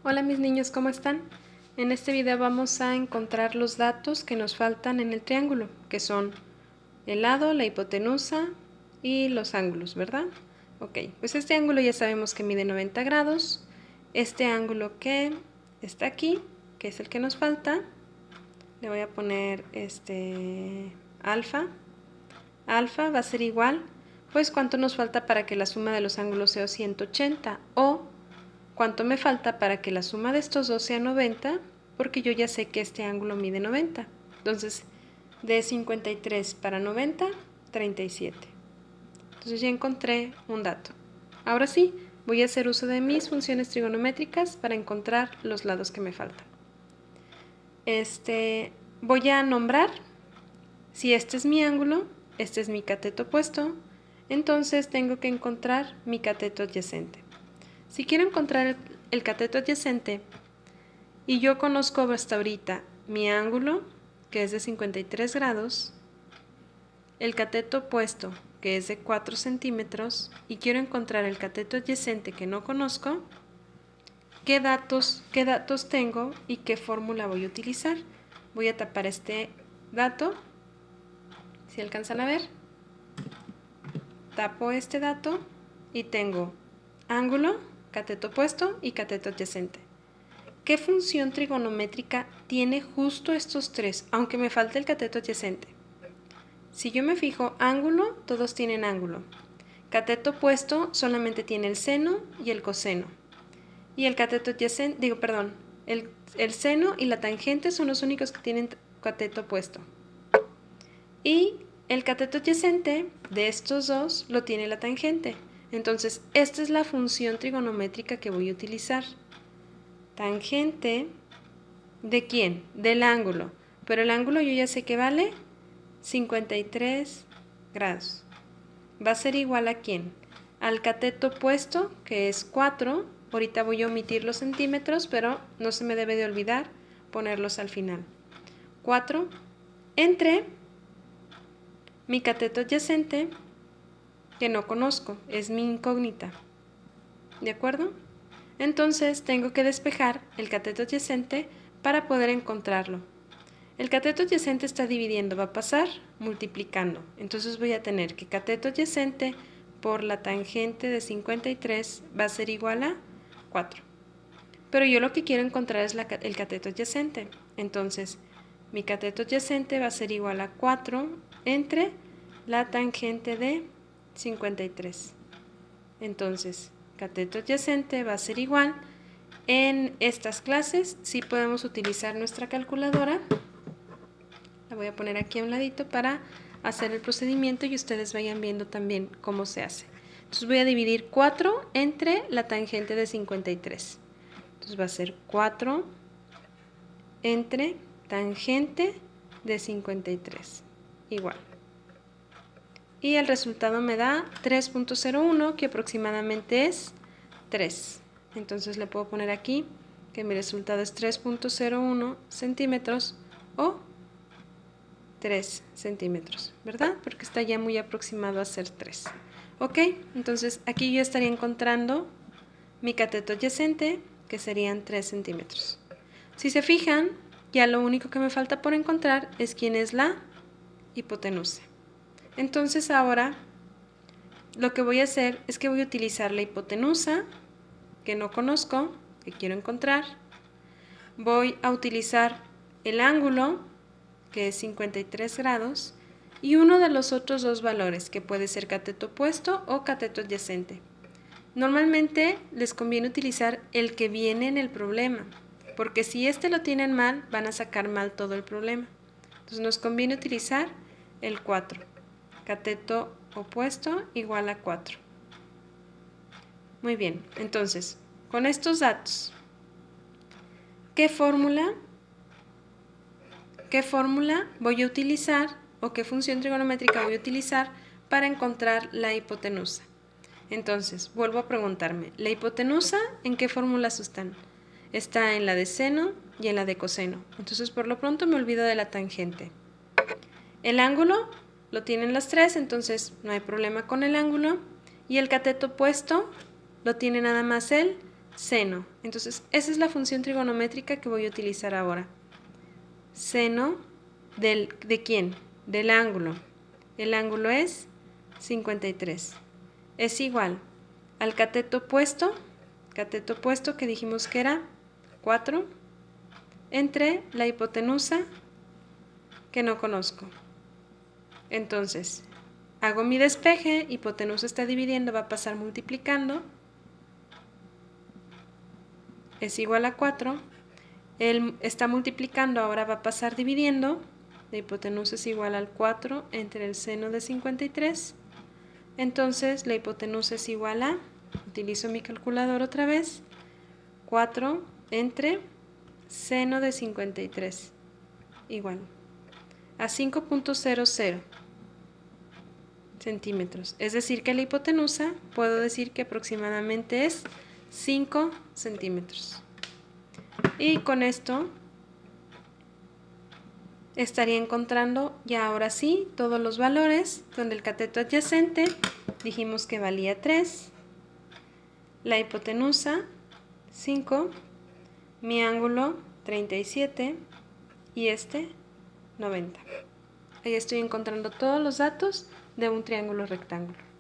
Hola mis niños, ¿cómo están? En este video vamos a encontrar los datos que nos faltan en el triángulo, que son el lado, la hipotenusa y los ángulos, ¿verdad? Ok, pues este ángulo ya sabemos que mide 90 grados. Este ángulo que está aquí, que es el que nos falta, le voy a poner alfa. Alfa va a ser igual, pues cuánto nos falta para que la suma de los ángulos sea 180 o cuánto me falta para que la suma de estos dos sea 90, porque yo ya sé que este ángulo mide 90. Entonces, de 53 para 90, 37. Entonces ya encontré un dato. Ahora sí, voy a hacer uso de mis funciones trigonométricas para encontrar los lados que me faltan. Voy a nombrar, si este es mi ángulo, este es mi cateto opuesto, entonces tengo que encontrar mi cateto adyacente. Si quiero encontrar el cateto adyacente y yo conozco hasta ahorita mi ángulo, que es de 53 grados, el cateto opuesto, que es de 4 centímetros, y quiero encontrar el cateto adyacente que no conozco, ¿qué datos tengo y qué fórmula voy a utilizar? Voy a tapar este dato, si alcanzan a ver, tapo este dato y tengo ángulo, cateto opuesto y cateto adyacente. ¿Qué función trigonométrica tiene justo estos tres, aunque me falte el cateto adyacente? Si yo me fijo, ángulo, todos tienen ángulo. Cateto opuesto solamente tiene el seno y el coseno. Y el cateto adyacente, el seno y la tangente son los únicos que tienen cateto opuesto. Y el cateto adyacente de estos dos lo tiene la tangente. Entonces, esta es la función trigonométrica que voy a utilizar. Tangente, ¿de quién? Del ángulo. Pero el ángulo yo ya sé que vale 53 grados. ¿Va a ser igual a quién? Al cateto opuesto, que es 4. Ahorita voy a omitir los centímetros, pero no se me debe de olvidar ponerlos al final. 4 entre mi cateto adyacente, que no conozco, es mi incógnita. ¿De acuerdo? Entonces tengo que despejar el cateto adyacente para poder encontrarlo. El cateto adyacente está dividiendo, va a pasar multiplicando. Entonces voy a tener que cateto adyacente por la tangente de 53 va a ser igual a 4. Pero yo lo que quiero encontrar es el cateto adyacente. Entonces mi cateto adyacente va a ser igual a 4 entre la tangente de 53. Entonces, cateto adyacente va a ser igual. En estas clases sí podemos utilizar nuestra calculadora. La voy a poner aquí a un ladito para hacer el procedimiento y ustedes vayan viendo también cómo se hace. Entonces voy a dividir 4 entre la tangente de 53. Entonces va a ser 4 entre tangente de 53. Igual. Y el resultado me da 3.01, que aproximadamente es 3. Entonces le puedo poner aquí que mi resultado es 3.01 centímetros o 3 centímetros, ¿verdad? Porque está ya muy aproximado a ser 3. Ok, entonces aquí yo estaría encontrando mi cateto adyacente, que serían 3 centímetros. Si se fijan, ya lo único que me falta por encontrar es quién es la hipotenusa. Entonces ahora lo que voy a hacer es que voy a utilizar la hipotenusa, que no conozco, que quiero encontrar. Voy a utilizar el ángulo, que es 53 grados, y uno de los otros dos valores, que puede ser cateto opuesto o cateto adyacente. Normalmente les conviene utilizar el que viene en el problema, porque si este lo tienen mal, van a sacar mal todo el problema. Entonces nos conviene utilizar el 4. Cateto opuesto igual a 4. Muy bien, entonces, con estos datos, ¿qué fórmula voy a utilizar o qué función trigonométrica voy a utilizar para encontrar la hipotenusa? Entonces, vuelvo a preguntarme, ¿la hipotenusa en qué fórmulas están? Está en la de seno y en la de coseno. Entonces, por lo pronto me olvido de la tangente. El ángulo lo tienen las tres, entonces no hay problema con el ángulo. Y el cateto opuesto lo tiene nada más el seno. Entonces, esa es la función trigonométrica que voy a utilizar ahora. Seno ¿de quién? Del ángulo. El ángulo es 53. Es igual al cateto opuesto que dijimos que era 4, entre la hipotenusa que no conozco. Entonces, hago mi despeje, hipotenusa está dividiendo, va a pasar multiplicando, es igual a 4, él está multiplicando, ahora va a pasar dividiendo, la hipotenusa es igual al 4 entre el seno de 53, entonces la hipotenusa es igual a, utilizo mi calculador otra vez, 4 entre seno de 53, igual a 5.00 centímetros. Es decir, que la hipotenusa puedo decir que aproximadamente es 5 centímetros. Y con esto estaría encontrando ya ahora sí todos los valores, donde el cateto adyacente dijimos que valía 3, la hipotenusa 5, mi ángulo 37 y este 90. Ahí estoy encontrando todos los datos de un triángulo rectángulo.